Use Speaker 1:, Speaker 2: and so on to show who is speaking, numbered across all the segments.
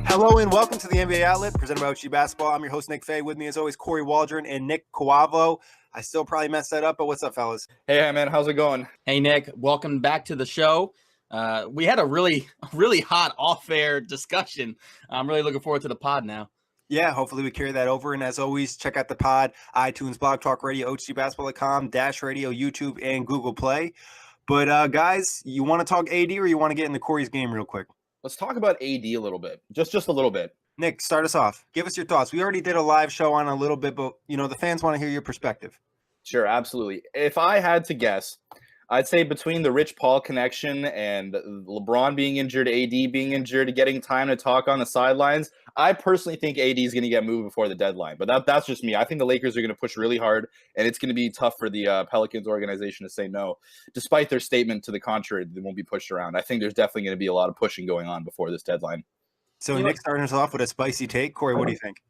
Speaker 1: Hello and welcome to the NBA Outlet, presented by OG Basketball. I'm your host, Nick Fay. With me, as always, Kory Waldron and Nick Cuvalo. I still probably messed that up, but what's up, fellas?
Speaker 2: Hey, man. How's it going?
Speaker 3: Hey, Nick. Welcome back to the show. We had a really hot off-air discussion. I'm really looking forward to the pod now.
Speaker 1: Yeah, hopefully we carry that over. And as always, check out the pod, iTunes, Blog Talk Radio, OGBasketball.com, Dash Radio, YouTube, and Google Play. But guys, you want to talk AD or you want to get into Kory's game real quick?
Speaker 2: Let's talk about AD a little bit, just a little bit.
Speaker 1: Nick, start us off. Give us your thoughts. We already did a live show on a little bit, but the fans want to hear your perspective.
Speaker 2: Sure, absolutely. If I had to guess, I'd say between the Rich Paul connection and LeBron being injured, AD being injured, getting time to talk on the sidelines, I personally think AD is going to get moved before the deadline. But that's just me. I think the Lakers are going to push really hard, and it's going to be tough for the Pelicans organization to say no. Despite their statement to the contrary, they won't be pushed around. I think there's definitely going to be a lot of pushing going on before this deadline.
Speaker 1: So Nick starting us off with a spicy take. Kory, what do you think?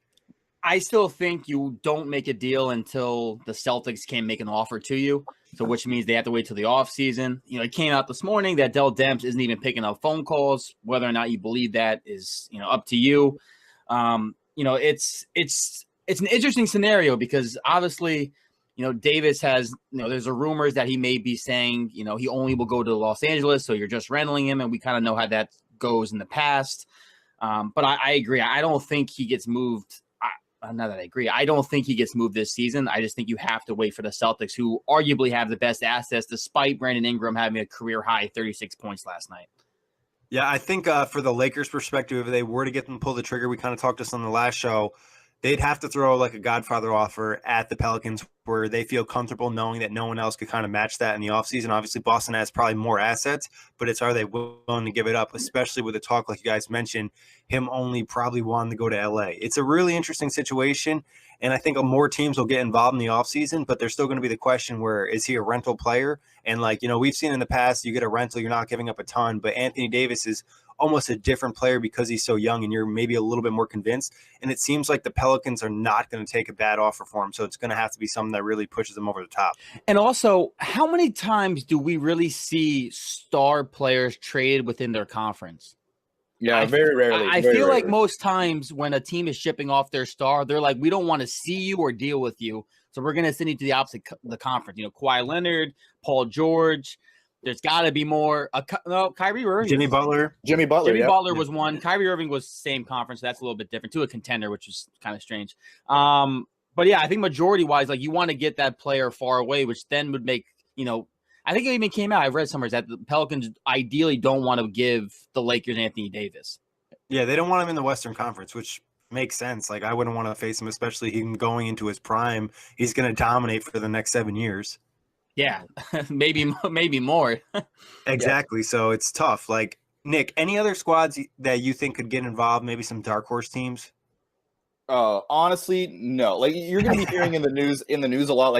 Speaker 3: I still think you don't make a deal until the Celtics can make an offer to you. So which means they have to wait till the offseason. It came out this morning that Dell Demps isn't even picking up phone calls. Whether or not you believe that is, up to you. It's an interesting scenario because obviously, Davis has, there's a rumors that he may be saying, he only will go to Los Angeles. So you're just renting him. And we kind of know how that goes in the past. But I agree. I don't think he gets moved. Not that I agree. I don't think he gets moved this season. I just think you have to wait for the Celtics, who arguably have the best assets, despite Brandon Ingram having a career-high 36 points last night.
Speaker 1: Yeah, I think for the Lakers' perspective, if they were to get them to pull the trigger, we kind of talked this on the last show, they'd have to throw like a Godfather offer at the Pelicans where they feel comfortable knowing that no one else could kind of match that in the offseason. Obviously, Boston has probably more assets, but it's are they willing to give it up, especially with the talk, like you guys mentioned, him only probably wanting to go to LA. It's a really interesting situation, and I think more teams will get involved in the offseason, but there's still going to be the question where is he a rental player? And we've seen in the past, you get a rental, you're not giving up a ton, but Anthony Davis is almost a different player because he's so young and you're maybe a little bit more convinced. And it seems like the Pelicans are not going to take a bad offer for him. So it's going to have to be something that really pushes him over the top.
Speaker 3: And also, how many times do we really see star players traded within their conference?
Speaker 2: Yeah, very rarely.
Speaker 3: I feel like most times when a team is shipping off their star, they're like, we don't want to see you or deal with you. So we're going to send you to the opposite the conference. Kawhi Leonard, Paul George. There's got to be more. Kyrie Irving.
Speaker 1: Jimmy Butler.
Speaker 2: Jimmy Butler
Speaker 3: was one. Kyrie Irving was same conference. So that's a little bit different to a contender, which is kind of strange. But yeah, I think majority-wise, you want to get that player far away, which then would make, I think it even came out. I've read somewhere that the Pelicans ideally don't want to give the Lakers Anthony Davis.
Speaker 1: Yeah, they don't want him in the Western Conference, which makes sense. I wouldn't want to face him, especially him going into his prime. He's going to dominate for the next 7 years.
Speaker 3: Yeah, maybe more.
Speaker 1: Exactly. Yeah. So it's tough. Nick, any other squads that you think could get involved? Maybe some dark horse teams?
Speaker 2: Honestly, no. You're going to be hearing in the news a lot.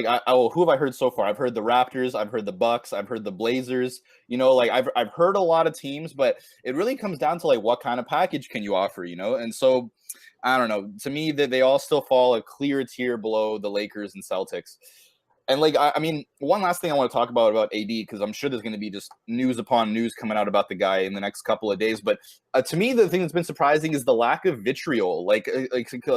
Speaker 2: Who have I heard so far? I've heard the Raptors. I've heard the Bucks. I've heard the Blazers. I've heard a lot of teams, but it really comes down to what kind of package can you offer, And so I don't know. To me, that they all still fall a clear tier below the Lakers and Celtics. And one last thing I want to talk about AD, because I'm sure there's going to be just news upon news coming out about the guy in the next couple of days. But to me, the thing that's been surprising is the lack of vitriol,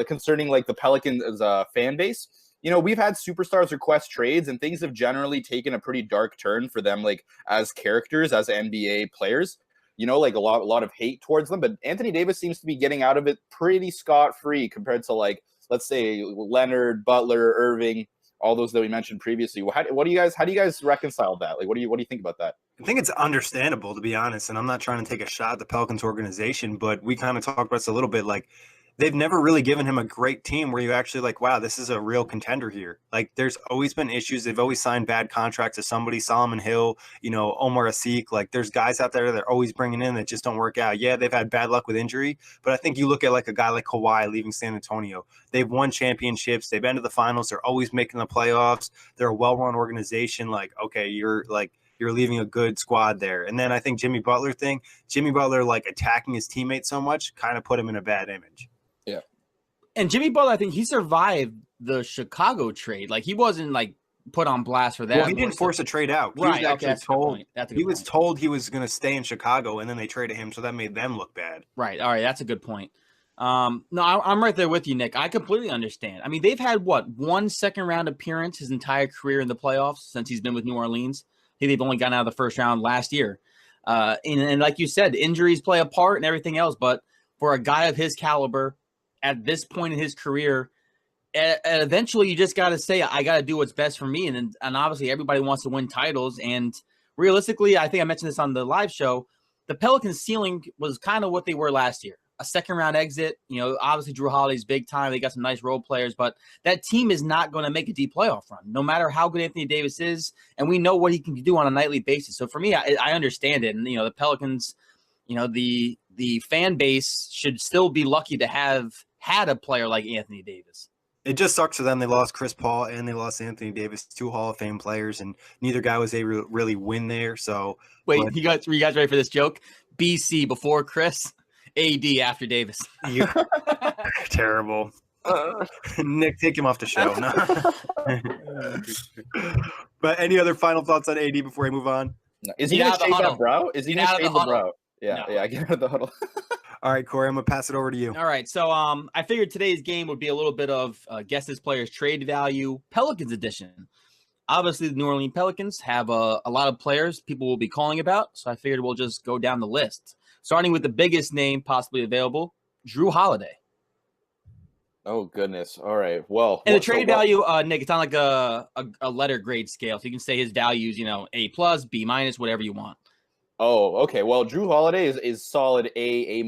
Speaker 2: concerning the Pelicans fan base. We've had superstars request trades, and things have generally taken a pretty dark turn for them, as characters, as NBA players. A lot of hate towards them. But Anthony Davis seems to be getting out of it pretty scot-free compared to let's say Leonard, Butler, Irving. All those that we mentioned previously. How do you guys reconcile that? What do you think about that?
Speaker 1: I think it's understandable, to be honest. And I'm not trying to take a shot at the Pelicans organization, but we kind of talked about this a little bit. They've never really given him a great team where you actually wow, this is a real contender here. There's always been issues. They've always signed bad contracts to somebody, Solomon Hill, Omar Asik. There's guys out there they're always bringing in that just don't work out. Yeah, they've had bad luck with injury, but I think you look at a guy like Kawhi leaving San Antonio. They've won championships. They've been to the finals. They're always making the playoffs. They're a well-run organization. Okay, you're leaving a good squad there. And then I think Jimmy Butler attacking his teammates so much kind of put him in a bad image.
Speaker 3: Yeah. And Jimmy Butler, I think he survived the Chicago trade. He wasn't put on blast for that.
Speaker 1: Well, he didn't force a trade out. He
Speaker 3: Right.
Speaker 1: was actually told.
Speaker 3: He
Speaker 1: was told he was going to stay in Chicago, and then they traded him, so that made them look bad.
Speaker 3: Right. All right. That's a good point. No, I'm right there with you, Nick. I completely understand. I mean, they've had one second round appearance his entire career in the playoffs since he's been with New Orleans. I think they've only gotten out of the first round last year. And like you said, injuries play a part and everything else. But for a guy of his caliber at this point in his career, eventually you just got to say, I got to do what's best for me. And obviously everybody wants to win titles. And realistically, I think I mentioned this on the live show, the Pelicans' ceiling was kind of what they were last year. A second-round exit. Obviously Drew Holiday's big time. They got some nice role players, but that team is not going to make a deep playoff run, no matter how good Anthony Davis is. And we know what he can do on a nightly basis. So for me, I understand it. And, the Pelicans, the fan base should still be lucky to have had a player like Anthony Davis.
Speaker 1: It just sucks for them. They lost Chris Paul and they lost Anthony Davis, 2 Hall of Fame players, and neither guy was able to really win there. So
Speaker 3: wait, you guys ready for this joke? BC before Chris, AD after Davis.
Speaker 1: You're terrible. Nick, take him off the show. But any other final thoughts on AD before we move on?
Speaker 2: No. Is he going to shave that brow? Is he going to shave the brow? Yeah,
Speaker 3: no.
Speaker 2: Yeah, get out of the huddle.
Speaker 1: All right, Kory, I'm going to pass it over to you.
Speaker 3: All right, so I figured today's game would be a little bit of guess this player's trade value, Pelicans edition. Obviously, the New Orleans Pelicans have a lot of players people will be calling about, so I figured we'll just go down the list. Starting with the biggest name possibly available, Drew Holiday.
Speaker 2: Oh, goodness. All right, well.
Speaker 3: And the trade value, Nick, it's on like a letter grade scale, so you can say his values, A+, B-, whatever you want.
Speaker 2: Oh, okay. Well, Drew Holiday is solid A-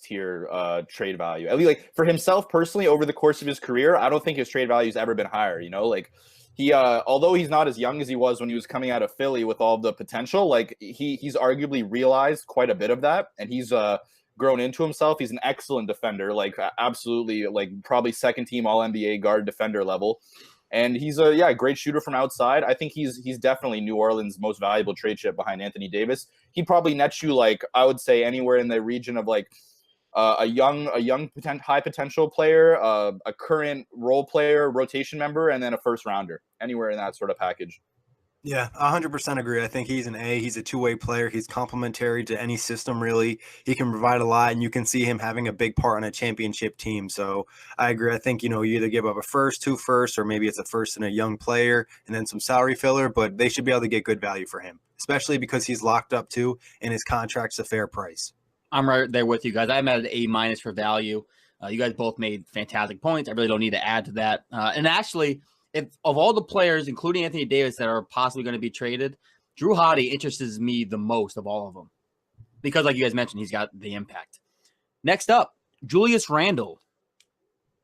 Speaker 2: tier trade value. At least, like, for himself personally, over the course of his career, I don't think his trade value's ever been higher. Like he, although he's not as young as he was when he was coming out of Philly with all the potential, like he's arguably realized quite a bit of that, and he's grown into himself. He's an excellent defender, like absolutely, like probably second team All NBA guard defender level. And he's a great shooter from outside. I think he's definitely New Orleans' most valuable trade chip behind Anthony Davis. He'd probably net you, like, I would say, anywhere in the region of like a young high potential player, a current role player, rotation member, and then a first rounder. Anywhere in that sort of package.
Speaker 1: Yeah, 100% agree. I think he's an A. He's a two-way player. He's complementary to any system, really. He can provide a lot, and you can see him having a big part on a championship team. So I agree. I think, you either give up a first, 2 firsts, or maybe it's a first and a young player and then some salary filler, but they should be able to get good value for him, especially because he's locked up too, and his contract's a fair price.
Speaker 3: I'm right there with you guys. I'm at an A- for value. You guys both made fantastic points. I really don't need to add to that. And actually, if of all the players, including Anthony Davis, that are possibly going to be traded, Drew Holiday interests me the most of all of them because, like you guys mentioned, he's got the impact. Next up, Julius Randle.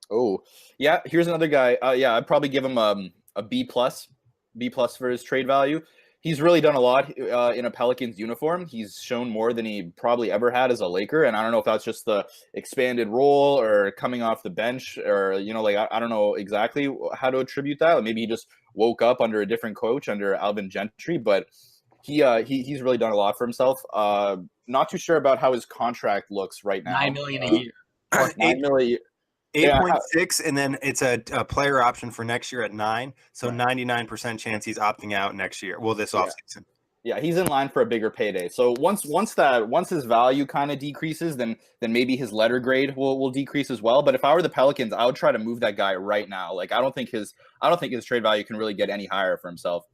Speaker 2: Oh, yeah. Here's another guy. I'd probably give him a B+ for his trade value. He's really done a lot in a Pelicans uniform. He's shown more than he probably ever had as a Laker. And I don't know if that's just the expanded role or coming off the bench or, I don't know exactly how to attribute that. Maybe he just woke up under a different coach, under Alvin Gentry. But he's really done a lot for himself. Not too sure about how his contract looks right now.
Speaker 3: $9 million a year.
Speaker 2: $9 million.
Speaker 1: 8.6, and then it's a player option for next year at 9. So 99% chance he's opting out next year. Well, this offseason.
Speaker 2: Yeah, he's in line for a bigger payday. So once his value kind of decreases, then maybe his letter grade will decrease as well. But if I were the Pelicans, I would try to move that guy right now. Like I don't think his trade value can really get any higher for himself.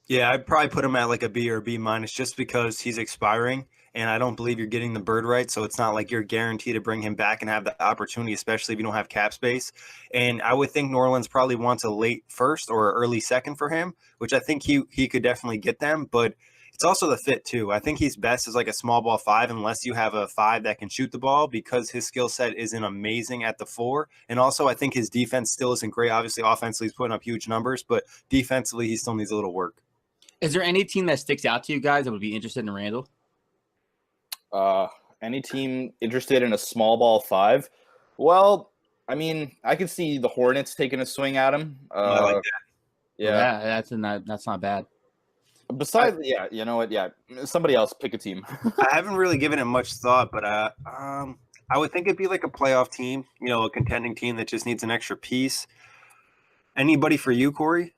Speaker 1: Yeah, I'd probably put him at like a B or a B- just because he's expiring. And I don't believe you're getting the bird right. So it's not like you're guaranteed to bring him back and have the opportunity, especially if you don't have cap space. And I would think New Orleans probably wants a late first or early second for him, which I think he could definitely get them. But it's also the fit too. I think he's best as like a small ball 5 unless you have a 5 that can shoot the ball because his skill set isn't amazing at the 4. And also I think his defense still isn't great. Obviously offensively he's putting up huge numbers, but defensively he still needs a little work.
Speaker 3: Is there any team that sticks out to you guys that would be interested in Randle?
Speaker 2: Any team interested in a small ball 5? Well, I mean, I could see the Hornets taking a swing at him.
Speaker 1: I like that.
Speaker 2: Yeah,
Speaker 3: that's not bad.
Speaker 2: Besides, you know what? Yeah, somebody else pick a team.
Speaker 1: I haven't really given it much thought, but I would think it'd be like a playoff team, a contending team that just needs an extra piece. Anybody for you, Kory?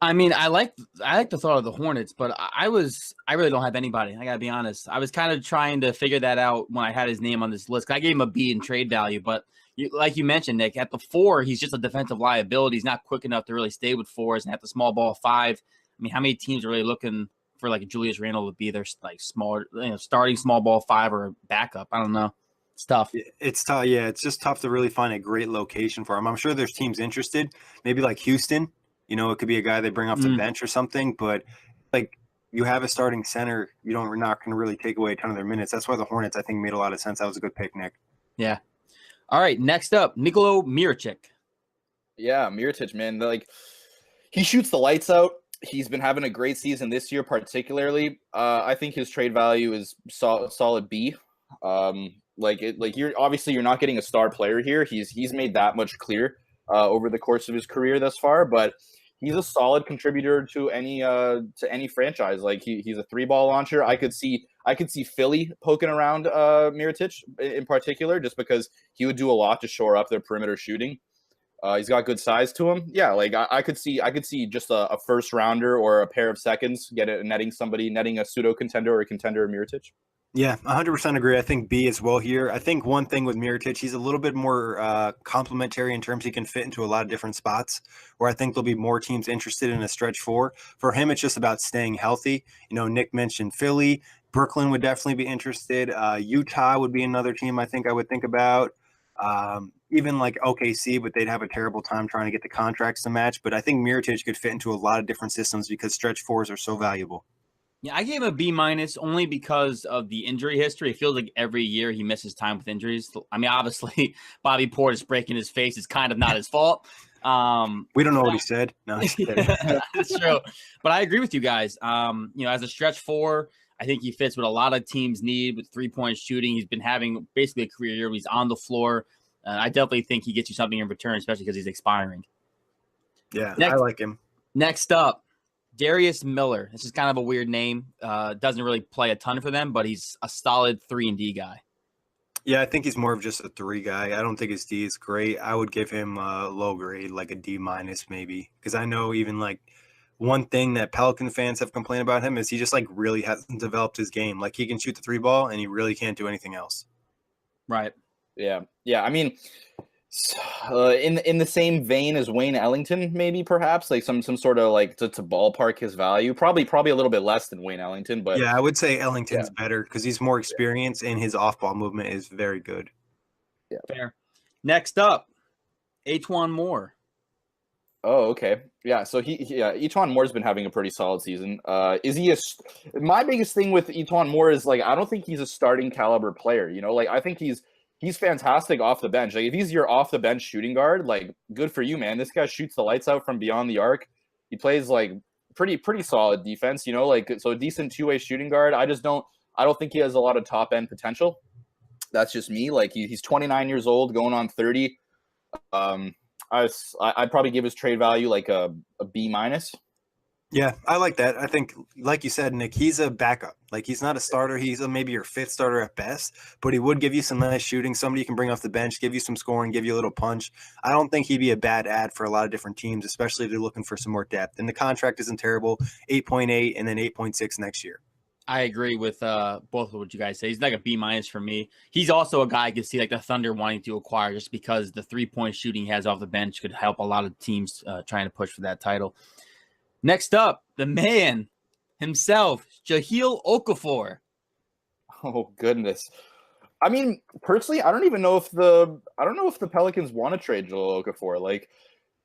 Speaker 3: I mean, I like the thought of the Hornets, but I really don't have anybody. I gotta be honest. I was kind of trying to figure that out when I had his name on this list. I gave him a B in trade value, but like you mentioned, Nick, at the 4, he's just a defensive liability. He's not quick enough to really stay with 4s, and at the small ball 5, I mean, how many teams are really looking for like a Julius Randle to be their like smaller, starting small ball 5 or a backup? I don't know. It's tough.
Speaker 1: It's tough. Yeah, it's just tough to really find a great location for him. I'm sure there's teams interested, maybe like Houston. It could be a guy they bring off the bench or something. But like you have a starting center, we're not going to really take away a ton of their minutes. That's why the Hornets, I think, made a lot of sense. That was a good pick, Nick.
Speaker 3: Yeah. All right. Next up, Nikola Mirotic.
Speaker 2: Yeah, Mirotic, man. Like he shoots the lights out. He's been having a great season this year, particularly. I think his trade value is solid B. You're not getting a star player here. He's made that much clear over the course of his career thus far, but he's a solid contributor to any franchise. Like he's a 3-ball launcher. I could see Philly poking around Mirotic in particular, just because he would do a lot to shore up their perimeter shooting. He's got good size to him. Yeah, like I could see just a first rounder or a pair of seconds netting a pseudo contender or a contender Mirotic.
Speaker 1: Yeah, 100% agree. I think B as well here. I think one thing with Mirotic, he's a little bit more complementary in terms he can fit into a lot of different spots, where I think there'll be more teams interested in a stretch 4. For him, it's just about staying healthy. Nick mentioned Philly. Brooklyn would definitely be interested. Utah would be another team I think I would think about. Even like OKC, but they'd have a terrible time trying to get the contracts to match. But I think Mirotic could fit into a lot of different systems because stretch 4s are so valuable.
Speaker 3: Yeah, I gave him a B- only because of the injury history. It feels like every year he misses time with injuries. I mean, obviously, Bobby Portis breaking his face is kind of not his fault.
Speaker 1: We don't know what he said. No,
Speaker 3: that's true. But I agree with you guys. As a stretch 4, I think he fits what a lot of teams need with 3-point shooting. He's been having basically a career year where he's on the floor. I definitely think he gets you something in return, especially because he's expiring.
Speaker 1: Yeah, I like him.
Speaker 3: Next up, Darius Miller. This is kind of a weird name. Doesn't really play a ton for them, but he's a solid 3-and-D guy.
Speaker 1: Yeah, I think he's more of just a 3 guy. I don't think his D is great. I would give him a low grade, like a D- maybe, because I know even like one thing that Pelican fans have complained about him is he just like really hasn't developed his game. Like he can shoot the 3-ball and he really can't do anything else.
Speaker 3: Right.
Speaker 2: Yeah. I mean, in the same vein as Wayne Ellington, maybe perhaps like some sort of like to ballpark his value, probably a little bit less than Wayne Ellington, but
Speaker 1: yeah, I would say Ellington's better because he's more experienced and his off-ball movement is very good.
Speaker 2: Yeah,
Speaker 3: fair. Next up, E'Twaun Moore.
Speaker 2: Oh, okay. Yeah, so E'Twaun Moore's been having a pretty solid season. Is he my biggest thing with E'Twaun Moore is like I don't think he's a starting caliber player. Like I think he's fantastic off the bench. Like if he's your off the bench shooting guard, like good for you, man. This guy shoots the lights out from beyond the arc. He plays like pretty solid defense, like so a decent 2-way shooting guard. I don't think he has a lot of top end potential. That's just me. Like he's 29 years old, going on 30. I'd probably give his trade value like a B-.
Speaker 1: Yeah, I like that. I think, like you said, Nick, he's a backup. Like he's not a starter. He's maybe your 5th starter at best, but he would give you some nice shooting. Somebody you can bring off the bench, give you some scoring, give you a little punch. I don't think he'd be a bad ad for a lot of different teams, especially if they're looking for some more depth. And the contract isn't terrible, 8.8 and then 8.6 next year.
Speaker 3: I agree with both of what you guys say. He's like a B- for me. He's also a guy I could see like the Thunder wanting to acquire just because the 3-point shooting he has off the bench could help a lot of teams trying to push for that title. Next up, the man himself, Jahlil Okafor.
Speaker 2: Oh goodness. I mean, personally, I don't know if the Pelicans want to trade Jahlil Okafor. Like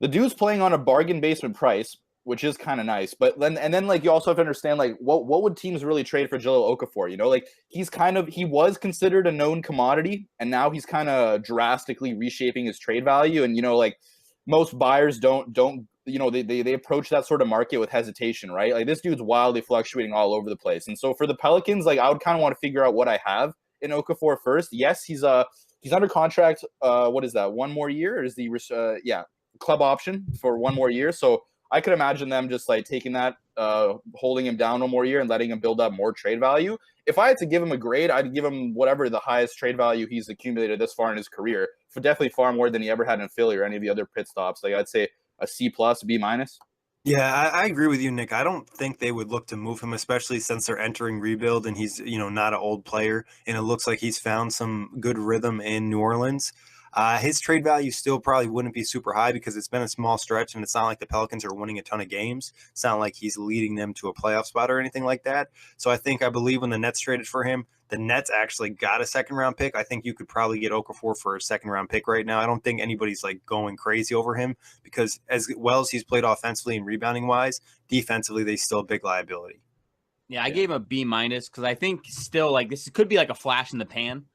Speaker 2: the dude's playing on a bargain basement price, which is kind of nice. But then like you also have to understand like what would teams really trade for Jahlil Okafor? Like he was considered a known commodity, and now he's kind of drastically reshaping his trade value. And like most buyers don't they approach that sort of market with hesitation, right? Like this dude's wildly fluctuating all over the place. And so for the Pelicans, like I would kind of want to figure out what I have in Okafor first. Yes, he's under contract. What is that? 1 more year? Or is the club option for 1 more year? So I could imagine them just like taking that, holding him down 1 more year and letting him build up more trade value. If I had to give him a grade, I'd give him whatever the highest trade value he's accumulated this far in his career, for definitely far more than he ever had in Philly or any of the other pit stops. Like I'd say a C+, B-.
Speaker 1: Yeah, I agree with you, Nick. I don't think they would look to move him, especially since they're entering rebuild and he's, not an old player. And it looks like he's found some good rhythm in New Orleans. His trade value still probably wouldn't be super high because it's been a small stretch and it's not like the Pelicans are winning a ton of games. It's not like he's leading them to a playoff spot or anything like that. So I believe when the Nets traded for him, the Nets actually got a second round pick. I think you could probably get Okafor for a second round pick right now. I don't think anybody's like going crazy over him because as well as he's played offensively and rebounding wise, defensively they still a big liability.
Speaker 3: Yeah, I gave him a B minus because I think still like this could be like a flash in the pan.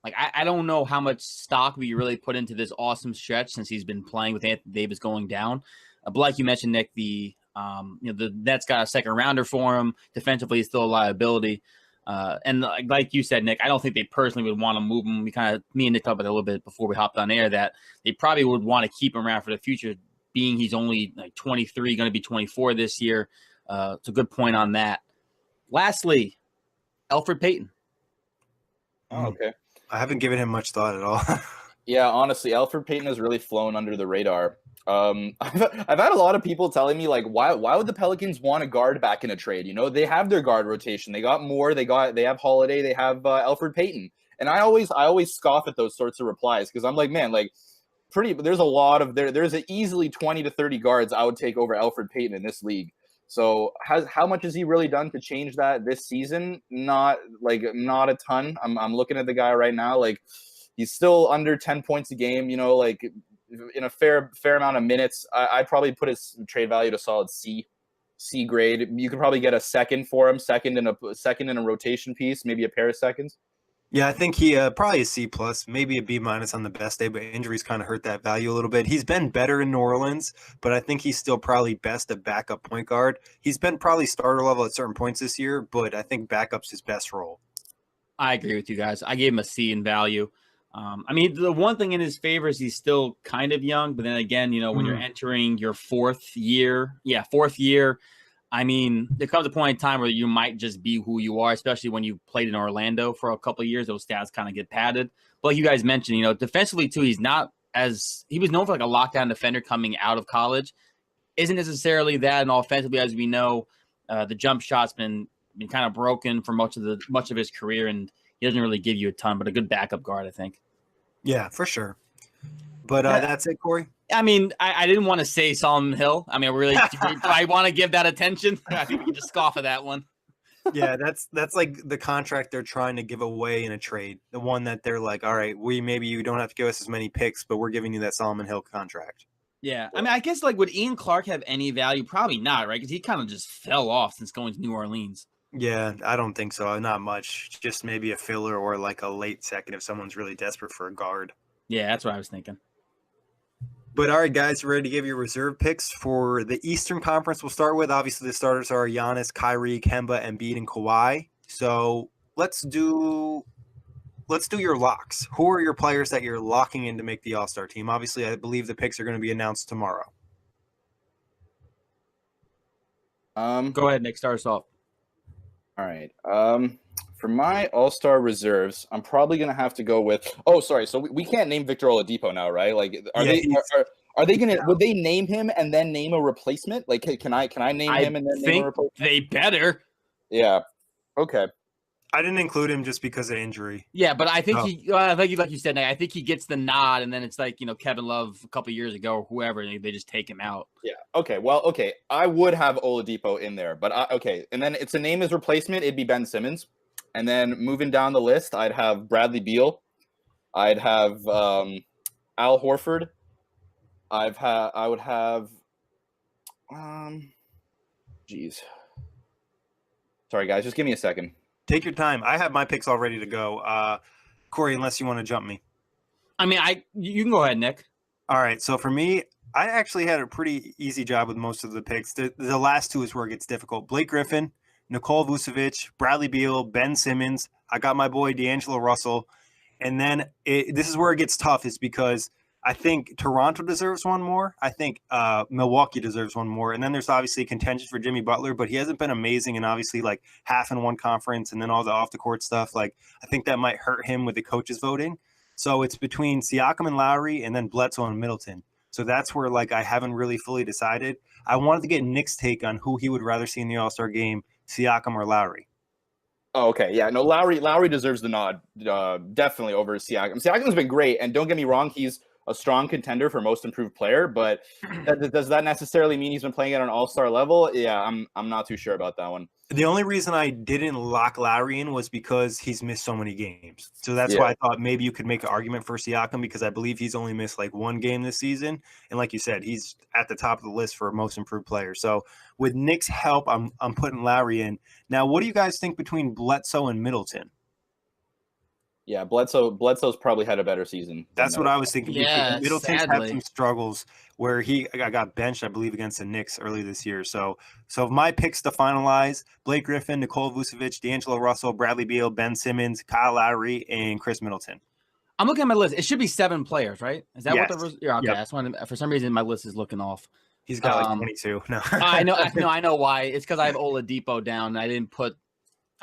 Speaker 3: Like I don't know how much stock we really put into this awesome stretch since he's been playing with Anthony Davis going down. But like you mentioned, Nick, the Nets got a second rounder for him. Defensively, he's still a liability. And like you said, Nick, I don't think they personally would want to move him. Me and Nick talked about it a little bit before we hopped on air that they probably would want to keep him around for the future, being he's only like 23, going to be 24 this year. It's a good point on that. Lastly, Elfrid Payton.
Speaker 2: Oh, okay.
Speaker 1: I haven't given him much thought at all.
Speaker 2: Yeah, honestly, Elfrid Payton has really flown under the radar. I've had a lot of people telling me like, why would the Pelicans want a guard back in a trade? They have their guard rotation. They got Moore. They have Holiday. They have Elfrid Payton. And I always scoff at those sorts of replies because I'm like, man, like there's a lot of there's easily 20 to 30 guards I would take over Elfrid Payton in this league. So how much has he really done to change that this season? Not a ton. I'm looking at the guy right now. Like he's still under 10 points a game, like in a fair amount of minutes. I'd probably put his trade value to solid C grade. You could probably get a second for him, second in a rotation piece, maybe a pair of seconds.
Speaker 1: Yeah, I think he probably a C plus, maybe a B minus on the best day, but injuries kind of hurt that value a little bit. He's been better in New Orleans, but I think he's still probably best a backup point guard. He's been probably starter level at certain points this year, but I think backup's his best role.
Speaker 3: I agree with you guys. I gave him a C in value. The one thing in his favor is he's still kind of young, but then again, when you're entering your fourth year, there comes a point in time where you might just be who you are, especially when you played in Orlando for a couple of years. Those stats kind of get padded. But like you guys mentioned, defensively too, he was known for like a lockdown defender coming out of college. Isn't necessarily that, and offensively, as we know, the jump shot's been kind of broken for much of his career, and he doesn't really give you a ton, but a good backup guard, I think.
Speaker 1: Yeah, for sure. But that's it, Kory.
Speaker 3: I didn't want to say Solomon Hill. I want to give that attention. I think we can just scoff at that one.
Speaker 1: Yeah, that's like the contract they're trying to give away in a trade. The one that they're like, all right, maybe you don't have to give us as many picks, but we're giving you that Solomon Hill contract.
Speaker 3: Yeah, I guess like would Ian Clark have any value? Probably not, right? Because he kind of just fell off since going to New Orleans.
Speaker 1: Yeah, I don't think so. Not much. Just maybe a filler or like a late second if someone's really desperate for a guard.
Speaker 3: Yeah, that's what I was thinking.
Speaker 1: But all right, guys, ready to give your reserve picks for the Eastern Conference? We'll start with, obviously, the starters are Giannis, Kyrie, Kemba, Embiid, and Kawhi. So let's do your locks. Who are your players that you're locking in to make the All-Star team? Obviously, I believe the picks are going to be announced tomorrow.
Speaker 3: Go ahead, Nick. Start us off.
Speaker 2: All right. For my All-Star reserves, I'm probably gonna have to go with. Oh, sorry. So we can't name Victor Oladipo now, right? Like, are they gonna? Would they name him and then name a replacement? Like, can I name him and then name a replacement?
Speaker 3: They better.
Speaker 2: Yeah. Okay.
Speaker 1: I didn't include him just because of injury.
Speaker 3: Yeah, but I think like you said, I think he gets the nod, and then it's like Kevin Love a couple years ago or whoever, and they just take him out.
Speaker 2: Yeah. Okay. Well. Okay. I would have Oladipo in there, but okay. And then it's a name as replacement. It'd be Ben Simmons, and then moving down the list, I'd have Bradley Beal. I'd have Al Horford. I would have. Geez. Sorry, guys. Just give me a second.
Speaker 1: Take your time. I have my picks all ready to go. Kory, unless you want to jump me.
Speaker 3: You can go ahead, Nick.
Speaker 1: All right. So for me, I actually had a pretty easy job with most of the picks. The last two is where it gets difficult. Blake Griffin, Nikola Vucevic, Bradley Beal, Ben Simmons. I got my boy D'Angelo Russell. And then this is where it gets tough is because I think Toronto deserves one more. I think Milwaukee deserves one more. And then there's obviously contention for Jimmy Butler, but he hasn't been amazing. And obviously like half in one conference and then all the off the court stuff. Like I think that might hurt him with the coaches voting. So it's between Siakam and Lowry and then Bledsoe and Middleton. So that's where like I haven't really fully decided. I wanted to get Nick's take on who he would rather see in the All-Star game, Siakam or Lowry.
Speaker 2: Oh, okay. Yeah, no, Lowry deserves the nod, definitely over Siakam. Siakam's been great, and don't get me wrong, he's a strong contender for most improved player, but does that necessarily mean he's been playing at an all-star level? Yeah, I'm not too sure about that one.
Speaker 1: The only reason I didn't lock Lowry in was because he's missed so many games. So that's why I thought maybe you could make an argument for Siakam, because I believe he's only missed like one game this season. And like you said, he's at the top of the list for most improved players. So with Nick's help, I'm putting Lowry in. Now, what do you guys think between Bledsoe and Middleton?
Speaker 2: Yeah, Bledsoe's probably had a better season.
Speaker 1: That's what I was thinking.
Speaker 3: Yeah,
Speaker 1: Middleton's
Speaker 3: sadly
Speaker 1: had some struggles where he got benched, I believe, against the Knicks early this year. So my picks to finalize: Blake Griffin, Nikola Vucevic, D'Angelo Russell, Bradley Beal, Ben Simmons, Kyle Lowry, and Chris Middleton.
Speaker 3: I'm looking at my list. It should be 7 players, right? Is that
Speaker 1: Yes.
Speaker 3: what the yeah? Okay,
Speaker 1: Yep.
Speaker 3: that's one. For some reason, my list is looking off.
Speaker 1: He's got like 22. No,
Speaker 3: I know why. It's because I have Oladipo down.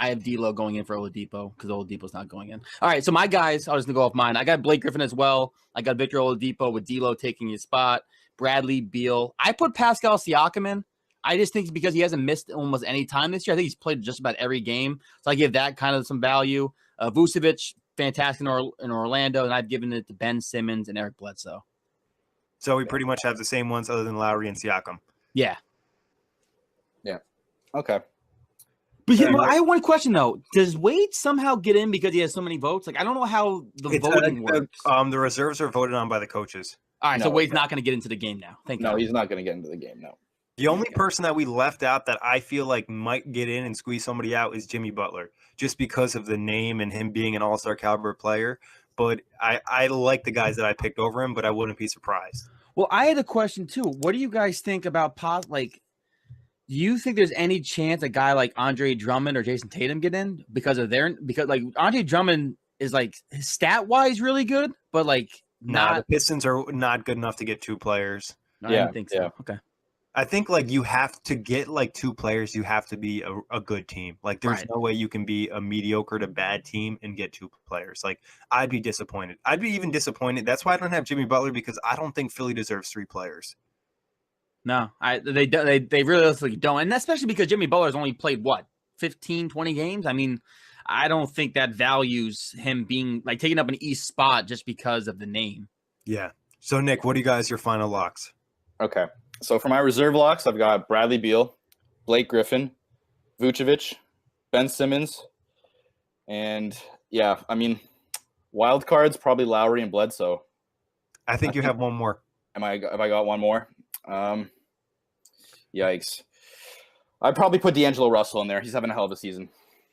Speaker 3: I have D'Lo going in for Oladipo because Oladipo's not going in. All right, so my guys, I was gonna go off mine. I got Blake Griffin as well. I got Victor Oladipo with D'Lo taking his spot. Bradley Beal. I put Pascal Siakam in. I just think because he hasn't missed almost any time this year. I think he's played just about every game, so I give that kind of some value. Vucevic, fantastic in Orlando, and I've given it to Ben Simmons and Eric Bledsoe.
Speaker 1: so we pretty much have the same ones other than Lowry and Siakam.
Speaker 3: Yeah.
Speaker 2: Okay.
Speaker 3: But I have one question though. Does Wade somehow get in because he has so many votes? Like I don't know how the voting works.
Speaker 1: The reserves are voted on by the coaches.
Speaker 3: All right,
Speaker 2: No,
Speaker 3: so Wade's not going to get into the game now. Thank
Speaker 2: No,
Speaker 3: you.
Speaker 2: he's not going to get into the game. No.
Speaker 1: The only person that we left out that I feel like might get in and squeeze somebody out is Jimmy Butler, just because of the name and him being an all-star caliber player. But I like the guys that I picked over him, but I wouldn't be surprised.
Speaker 3: Well, I had a question too. What do you guys think about do you think there's any chance a guy like Andre Drummond or Jason Tatum get in because like Andre Drummond is like stat wise really good, but like
Speaker 1: The Pistons are not good enough to get two players.
Speaker 3: I didn't think so.
Speaker 2: Yeah.
Speaker 3: Okay.
Speaker 1: I think like you have to get like two players. You have to be a good team. Like there's
Speaker 3: Right.
Speaker 1: no way you can be a mediocre to bad team and get two players. Like I'd be disappointed. I'd be even disappointed. That's why I don't have Jimmy Butler, because I don't think Philly deserves three players.
Speaker 3: No, they realistically don't. And especially because Jimmy Butler's only played 15, 20 games. I mean, I don't think that values him being like taking up an East spot just because of the name.
Speaker 1: Yeah. So Nick, what do you guys your final locks?
Speaker 2: Okay. So for my reserve locks, I've got Bradley Beal, Blake Griffin, Vucevic, Ben Simmons, and yeah, I mean, wild cards probably Lowry and Bledsoe.
Speaker 1: I think you have one more.
Speaker 2: Have I got one more? Yikes. I'd probably put D'Angelo Russell in there. He's having a hell of a season.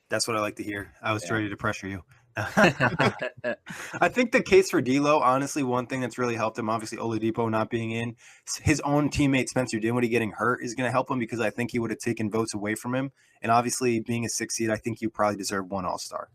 Speaker 1: That's what I like to hear. I was ready to pressure you. I think the case for D'Lo, honestly, one thing that's really helped him, obviously Oladipo not being in, his own teammate Spencer Dinwiddie getting hurt is going to help him, because I think he would have taken votes away from him. And obviously, being a 6th seed, I think you probably deserve one All-Star.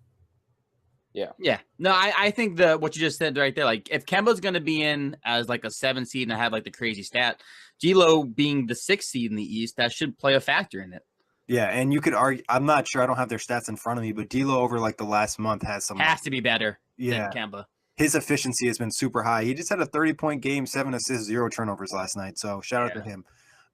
Speaker 3: Yeah. No, I think what you just said right there, like if Kemba's going to be in as like a 7 seed and I have like the crazy stat, D'Lo being the 6th seed in the East, that should play a factor in it.
Speaker 1: Yeah, and you could argue, I'm not sure, I don't have their stats in front of me, but D'Lo over like the last month has
Speaker 3: to be better
Speaker 1: than
Speaker 3: Kemba.
Speaker 1: His efficiency has been super high. He just had a 30-point game, 7 assists, 0 turnovers last night. So shout out to him.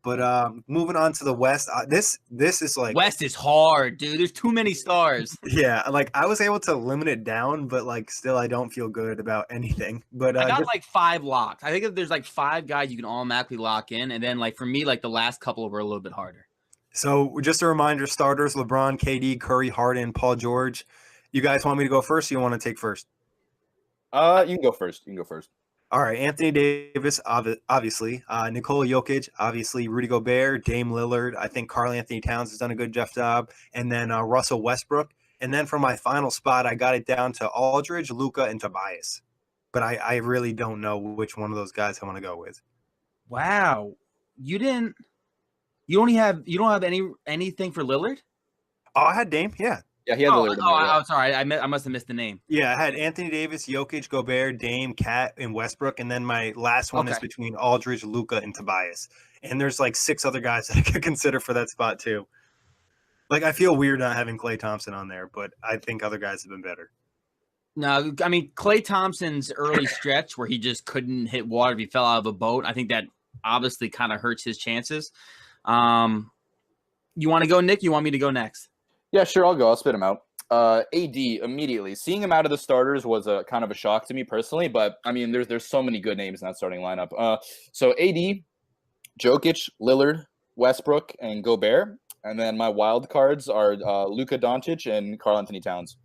Speaker 1: But moving on to the West, this is like
Speaker 3: West is hard, dude. There's too many stars.
Speaker 1: Yeah, like I was able to limit it down, but like still I don't feel good about anything. But
Speaker 3: I got like 5 locks. I think that there's like 5 guys you can automatically lock in, and then like for me, like the last couple were a little bit harder.
Speaker 1: So just a reminder: starters: LeBron, KD, Curry, Harden, Paul George. You guys want me to go first, or you want to take first?
Speaker 2: You can go first.
Speaker 1: All right, Anthony Davis, obviously. Nikola Jokic, obviously. Rudy Gobert, Dame Lillard. I think Karl Anthony Towns has done a good job. And then Russell Westbrook. And then for my final spot, I got it down to Aldridge, Luka, and Tobias. But I really don't know which one of those guys I want to go with.
Speaker 3: Wow, you don't have anything for Lillard?
Speaker 1: Oh, I had Dame. Yeah.
Speaker 2: Yeah, he had Lillard.
Speaker 3: I'm sorry. I must have missed the name.
Speaker 1: Yeah, I had Anthony Davis, Jokic, Gobert, Dame, Cat, and Westbrook. And then my last one is between Aldridge, Luka, and Tobias. And there's like 6 other guys that I could consider for that spot too. Like I feel weird not having Klay Thompson on there, but I think other guys have been better.
Speaker 3: No, I mean Klay Thompson's early stretch where he just couldn't hit water if he fell out of a boat. I think that obviously kind of hurts his chances. You want to go, Nick? You want me to go next?
Speaker 2: Yeah, sure. I'll go. I'll spit him out. AD immediately seeing him out of the starters was a kind of a shock to me personally, but I mean, there's so many good names in that starting lineup. So AD, Jokic, Lillard, Westbrook, and Gobert, and then my wild cards are Luka Doncic and Karl Anthony Towns.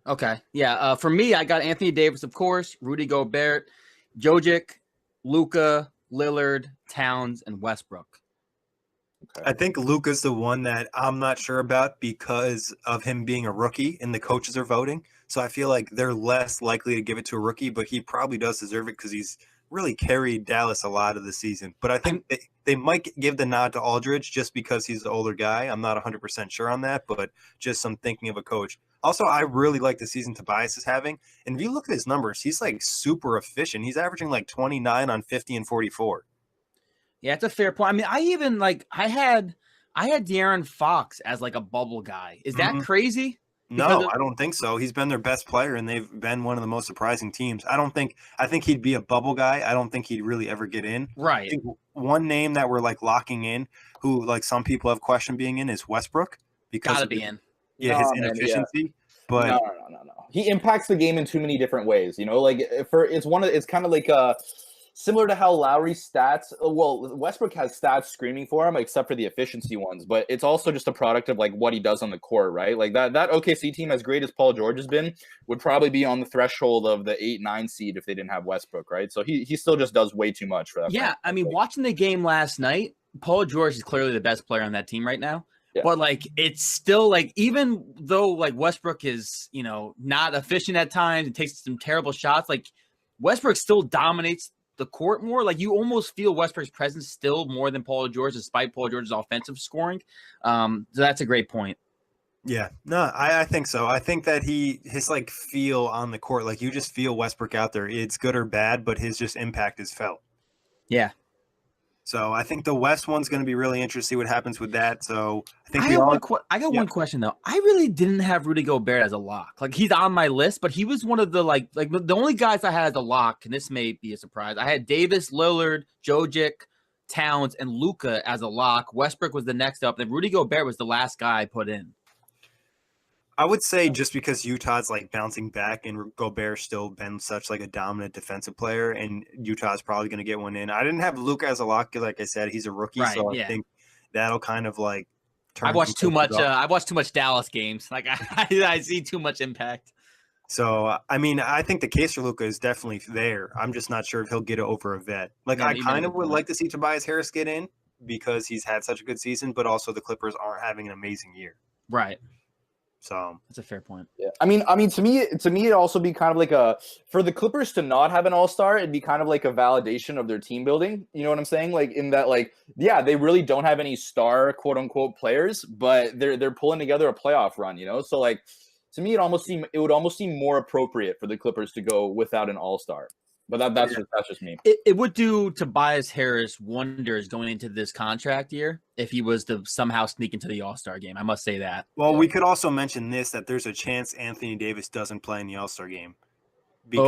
Speaker 3: Okay, yeah. For me, I got Anthony Davis, of course, Rudy Gobert, Jokic, Luka, Lillard, Towns, and Westbrook.
Speaker 2: Okay.
Speaker 1: I think Luka's the one that I'm not sure about because of him being a rookie and the coaches are voting. So I feel like they're less likely to give it to a rookie, but he probably does deserve it because he's really carried Dallas a lot of the season. But I think they might give the nod to Aldridge just because he's the older guy. I'm not 100% sure on that, but just some thinking of a coach. Also, I really like the season Tobias is having. And if you look at his numbers, he's like super efficient. He's averaging like 29 on 50 and 44.
Speaker 3: Yeah, it's a fair point. I mean, I had De'Aaron Fox as like a bubble guy. Is that crazy?
Speaker 1: No, I don't think so. He's been their best player, and they've been one of the most surprising teams. I think he'd be a bubble guy. I don't think he'd really ever get in.
Speaker 3: Right.
Speaker 1: I think one name that we're like locking in, who like some people have questioned being in, is Westbrook because
Speaker 3: Gotta be in.
Speaker 1: Yeah, his inefficiency. Yeah. But
Speaker 2: no. He impacts the game in too many different ways. You know, like it's kind of like similar to how Lowry's stats. Well, Westbrook has stats screaming for him, except for the efficiency ones. But it's also just a product of like what he does on the court, right? Like that OKC team, as great as Paul George has been, would probably be on the threshold of the 8-9 seed if they didn't have Westbrook, right? So he still just does way too much for that.
Speaker 3: Yeah, I mean, watching the game last night, Paul George is clearly the best player on that team right now. Yeah. But like, it's still like, even though like Westbrook is, you know, not efficient at times and takes some terrible shots, like Westbrook still dominates the court more. Like you almost feel Westbrook's presence still more than Paul George, despite Paul George's offensive scoring. So that's a great point.
Speaker 1: Yeah, no, I think so. I think that his like feel on the court, like you just feel Westbrook out there. It's good or bad, but his just impact is felt.
Speaker 3: Yeah.
Speaker 1: So I think the West one's going to be really interesting what happens with that. So I think
Speaker 3: I got one question though. I really didn't have Rudy Gobert as a lock. Like he's on my list, but he was one of the like the only guys I had as a lock, and this may be a surprise. I had Davis, Lillard, Jokic, Towns, and Luka as a lock. Westbrook was the next up, and Rudy Gobert was the last guy I put in.
Speaker 1: I would say just because Utah's like bouncing back and Gobert's still been such like a dominant defensive player, and Utah's probably going to get one in. I didn't have Luka as a lock because, like I said, he's a rookie,
Speaker 3: right,
Speaker 1: so I think that'll kind of like turn.
Speaker 3: I watched too much. I watched too much Dallas games. Like I see too much impact.
Speaker 1: So I mean, I think the case for Luka is definitely there. I'm just not sure if he'll get it over a vet. Like I kind of would like to see Tobias Harris get in because he's had such a good season, but also the Clippers aren't having an amazing year.
Speaker 3: Right.
Speaker 1: So
Speaker 3: that's a fair point.
Speaker 2: Yeah, I mean, to me, it'd also be kind of like for the Clippers to not have an all-star, it'd be kind of like a validation of their team building. You know what I'm saying? Like in that, like, yeah, they really don't have any star quote unquote players, but they're pulling together a playoff run. You know, so like to me, it would almost seem more appropriate for the Clippers to go without an all-star. But that's just me.
Speaker 3: It would do Tobias Harris wonders going into this contract year if he was to somehow sneak into the All-Star game. I must say that.
Speaker 1: Well, we could also mention that there's a chance Anthony Davis doesn't play in the All-Star game.
Speaker 3: Good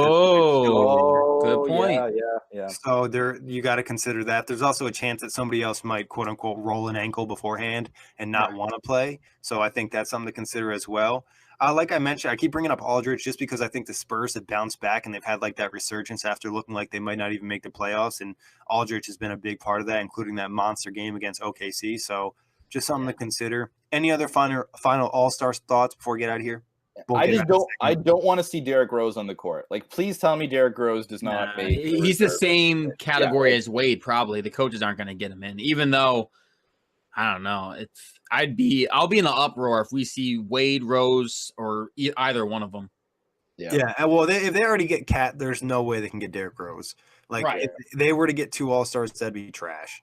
Speaker 3: point.
Speaker 2: Yeah.
Speaker 1: So you got to consider that. There's also a chance that somebody else might quote unquote roll an ankle beforehand and not want to play. So I think that's something to consider as well. Like I mentioned, I keep bringing up Aldridge just because I think the Spurs have bounced back and they've had like that resurgence after looking like they might not even make the playoffs. And Aldridge has been a big part of that, including that monster game against OKC. So just something to consider. Any other final All-Star thoughts before we get out of here?
Speaker 2: I don't want to see Derrick Rose on the court. Like, please tell me Derrick Rose does not make.
Speaker 3: He's the same category as Wade. Probably the coaches aren't going to get him in, even though I don't know. I'll be in an uproar if we see Wade, Rose, or either one of them.
Speaker 1: Yeah. Well, if they already get Cat, there's no way they can get Derrick Rose. Like if they were to get 2 All-Stars, that'd be trash.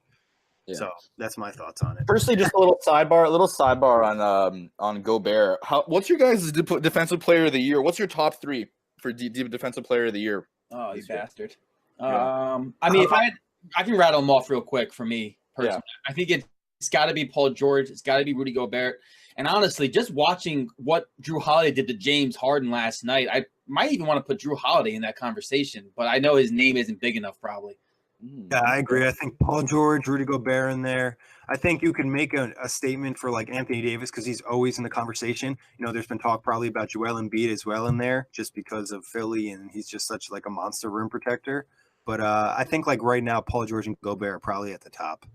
Speaker 1: Yeah. So that's my thoughts on it.
Speaker 2: Firstly, just a little sidebar on Gobert. What's your guys' defensive player of the year? What's your top 3 for defensive player of the year?
Speaker 3: Oh, you bastard. I mean, if I can rattle them off real quick for me personally. Yeah. I think it's got to be Paul George. It's got to be Rudy Gobert. And honestly, just watching what Drew Holiday did to James Harden last night, I might even want to put Drew Holiday in that conversation, but I know his name isn't big enough probably.
Speaker 1: Yeah, I agree. I think Paul George, Rudy Gobert in there. I think you can make a statement for like Anthony Davis because he's always in the conversation. There's been talk probably about Joel Embiid as well in there just because of Philly and he's just such like a monster rim protector. But I think like right now, Paul George and Gobert are probably at the top.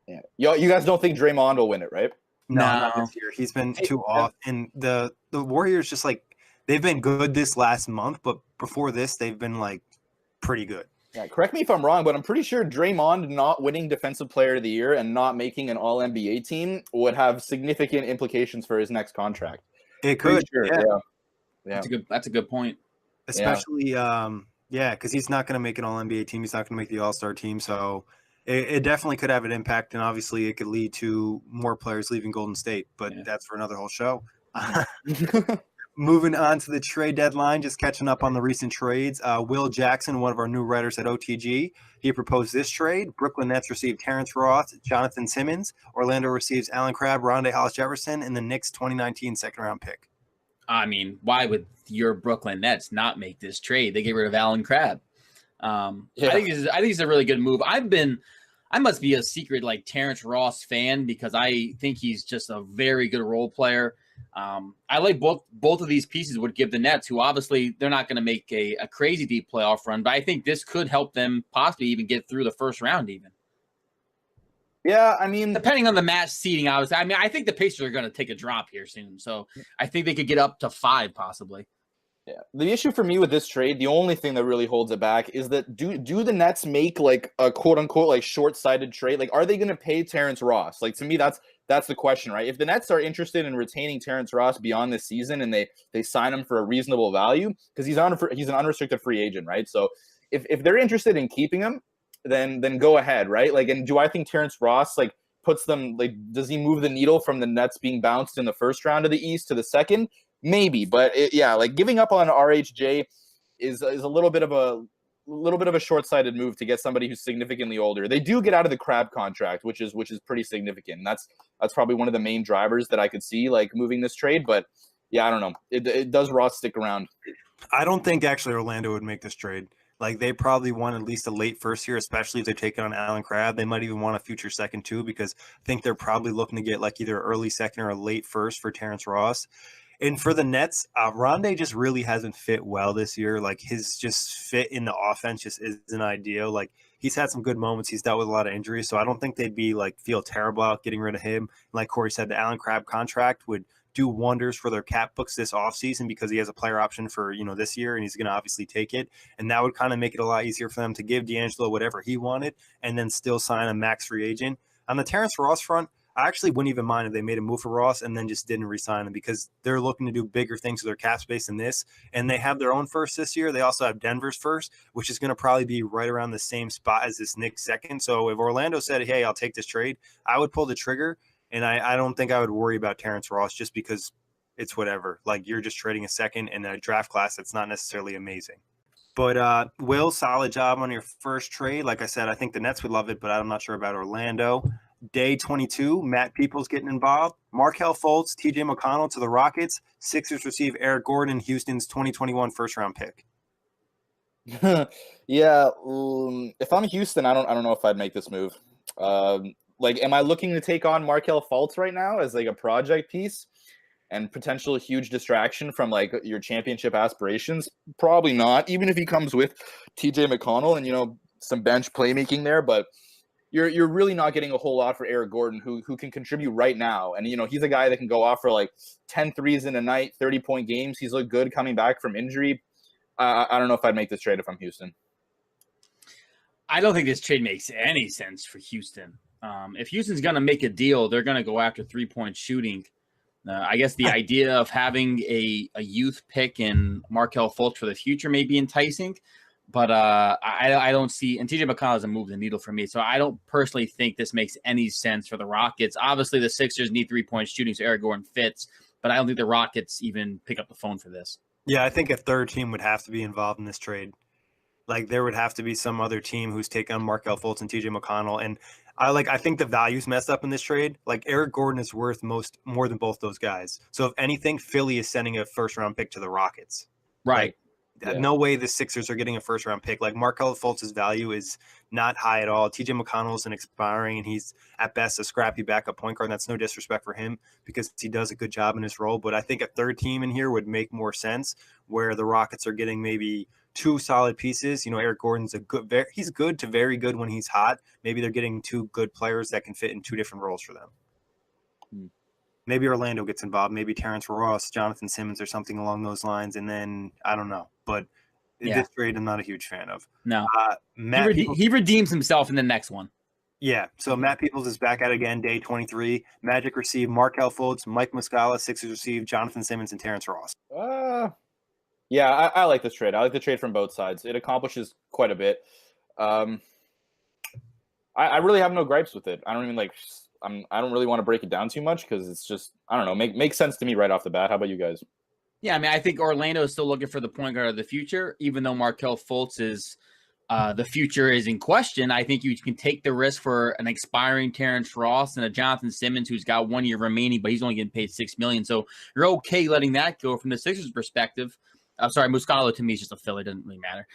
Speaker 2: Yeah. You guys don't think Draymond will win it, right?
Speaker 1: No, not this year. He's been too off. And the Warriors just like they've been good this last month, but before this, they've been like pretty good.
Speaker 2: Yeah, correct me if I'm wrong, but I'm pretty sure Draymond not winning Defensive Player of the Year and not making an All NBA team would have significant implications for his next contract.
Speaker 1: It could,
Speaker 2: sure. Yeah.
Speaker 3: That's a good point.
Speaker 1: Especially, because he's not going to make an All NBA team. He's not going to make the All Star team. So it definitely could have an impact, and obviously it could lead to more players leaving Golden State. But that's for another whole show. Moving on to the trade deadline, just catching up on the recent trades. Will Jackson, one of our new writers at OTG, he proposed this trade. Brooklyn Nets received Terrence Ross, Jonathan Simmons. Orlando receives Alan Crabb, Rondae Hollis-Jefferson, and the Knicks 2019 second-round pick.
Speaker 3: I mean, why would your Brooklyn Nets not make this trade? They get rid of Alan Crabb. I think it's a really good move. I must be a secret like Terrence Ross fan because I think he's just a very good role player. I like both of these pieces would give the Nets, who obviously they're not going to make a crazy deep playoff run, but I think this could help them possibly even get through the first round even.
Speaker 2: Yeah, I mean,
Speaker 3: depending on the match seeding, obviously. I mean, I think the Pacers are going to take a drop here soon, so I think they could get up to 5 possibly.
Speaker 2: Yeah, the issue for me with this trade, the only thing that really holds it back is that do the Nets make like a quote unquote like short-sighted trade? Like, are they going to pay Terrence Ross? Like, to me, that's the question, right? If the Nets are interested in retaining Terrence Ross beyond this season and they sign him for a reasonable value, because he's an unrestricted free agent, right? So if they're interested in keeping him, then go ahead, right? Like, and do I think Terrence Ross like puts them like, does he move the needle from the Nets being bounced in the first round of the East to the second? Maybe, but like giving up on RHJ is a little bit of a short-sighted move to get somebody who's significantly older. They do get out of the Crab contract, which is pretty significant. And that's probably one of the main drivers that I could see like moving this trade. But yeah, I don't know. It does Ross stick around?
Speaker 1: I don't think actually Orlando would make this trade. Like they probably want at least a late first here, especially if they're taking on Alan Crabb. They might even want a future second too, because I think they're probably looking to get like either early second or a late first for Terrence Ross. And for the Nets, Rondae just really hasn't fit well this year. Like his just fit in the offense just isn't ideal. Like he's had some good moments. He's dealt with a lot of injuries. So I don't think they'd be like feel terrible about getting rid of him. Like Kory said, the Alan Crabb contract would do wonders for their cap books this offseason because he has a player option for, this year and he's going to obviously take it. And that would kind of make it a lot easier for them to give D'Angelo whatever he wanted and then still sign a max free agent. On the Terrence Ross front, I actually wouldn't even mind if they made a move for Ross and then just didn't re-sign him because they're looking to do bigger things with their cap space than this. And they have their own first this year. They also have Denver's first, which is going to probably be right around the same spot as this Knicks second. So if Orlando said, hey, I'll take this trade, I would pull the trigger. And I don't think I would worry about Terrence Ross just because it's whatever. Like you're just trading a second in a draft class that's not necessarily amazing. But Will, solid job on your first trade. Like I said, I think the Nets would love it, but I'm not sure about Orlando. Day 22, Matt Peoples getting involved. Markelle Fultz, TJ McConnell to the Rockets. Sixers receive Eric Gordon, Houston's 2021 first-round pick.
Speaker 2: Yeah, if I'm Houston, I don't know if I'd make this move. Am I looking to take on Markelle Fultz right now as like a project piece and potential huge distraction from like your championship aspirations? Probably not, even if he comes with TJ McConnell and some bench playmaking there, but you're really not getting a whole lot for Eric Gordon, who can contribute right now. And, he's a guy that can go off for like 10 threes in a night, 30-point games. He's looked good coming back from injury. I don't know if I'd make this trade if I'm Houston.
Speaker 3: I don't think this trade makes any sense for Houston. If Houston's going to make a deal, they're going to go after 3-point shooting. I guess the idea of having a youth pick in Markelle Fultz for the future may be enticing. But I don't see – and TJ McConnell doesn't move the needle for me. So I don't personally think this makes any sense for the Rockets. Obviously, the Sixers need 3-point shooting, so Eric Gordon fits. But I don't think the Rockets even pick up the phone for this.
Speaker 1: Yeah, I think a third team would have to be involved in this trade. Like there would have to be some other team who's taken on Markelle Fultz and TJ McConnell. And I think the value's messed up in this trade. Like Eric Gordon is worth more than both those guys. So if anything, Philly is sending a first-round pick to the Rockets.
Speaker 3: Right.
Speaker 1: No way the Sixers are getting a first-round pick. Like, Markelle Fultz's value is not high at all. TJ McConnell's an expiring, and he's at best a scrappy backup point guard. And that's no disrespect for him because he does a good job in his role. But I think a third team in here would make more sense, where the Rockets are getting maybe two solid pieces. Eric Gordon's he's good to very good when he's hot. Maybe they're getting two good players that can fit in two different roles for them. Maybe Orlando gets involved. Maybe Terrence Ross, Jonathan Simmons, or something along those lines. And then I don't know. But this trade, I'm not a huge fan of.
Speaker 3: No. He redeems himself in the next one.
Speaker 1: Yeah. So Matt Peoples is back out again, day 23. Magic received Markelle Fultz, Mike Muscala. Sixers received Jonathan Simmons and Terrence Ross.
Speaker 2: Yeah, I like this trade. I like the trade from both sides. It accomplishes quite a bit. I really have no gripes with it. I don't even I don't really want to break it down too much because it's just, I don't know, makes sense to me right off the bat. How about you guys?
Speaker 3: Yeah, I mean, I think Orlando is still looking for the point guard of the future, even though Markelle Fultz is the future is in question. I think you can take the risk for an expiring Terrence Ross and a Jonathan Simmons who's got 1 year remaining, but he's only getting paid $6 million. So you're okay letting that go from the Sixers' perspective. Sorry, Muscala to me is just a filler. Doesn't really matter.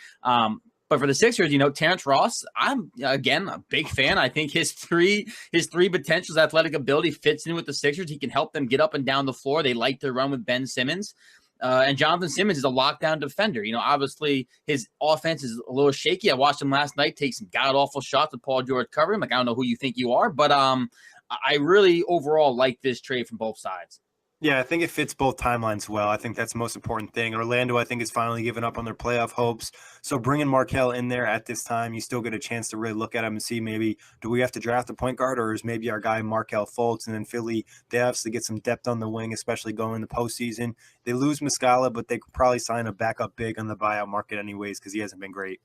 Speaker 3: But for the Sixers, Terrence Ross, I'm, again, a big fan. I think his three potentials, athletic ability fits in with the Sixers. He can help them get up and down the floor. They like to run with Ben Simmons. And Jonathan Simmons is a lockdown defender. Obviously, his offense is a little shaky. I watched him last night take some god-awful shots with Paul George covering him. I don't know who you think you are, but I really overall like this trade from both sides.
Speaker 1: Yeah, I think it fits both timelines well. I think that's the most important thing. Orlando, I think, is finally giving up on their playoff hopes. So bringing Markelle in there at this time, you still get a chance to really look at him and see maybe, do we have to draft a point guard, or is maybe our guy Markelle Fultz? And then Philly, they obviously get some depth on the wing, especially going in the postseason. They lose Muscala, but they could probably sign a backup big on the buyout market anyways because he hasn't been great.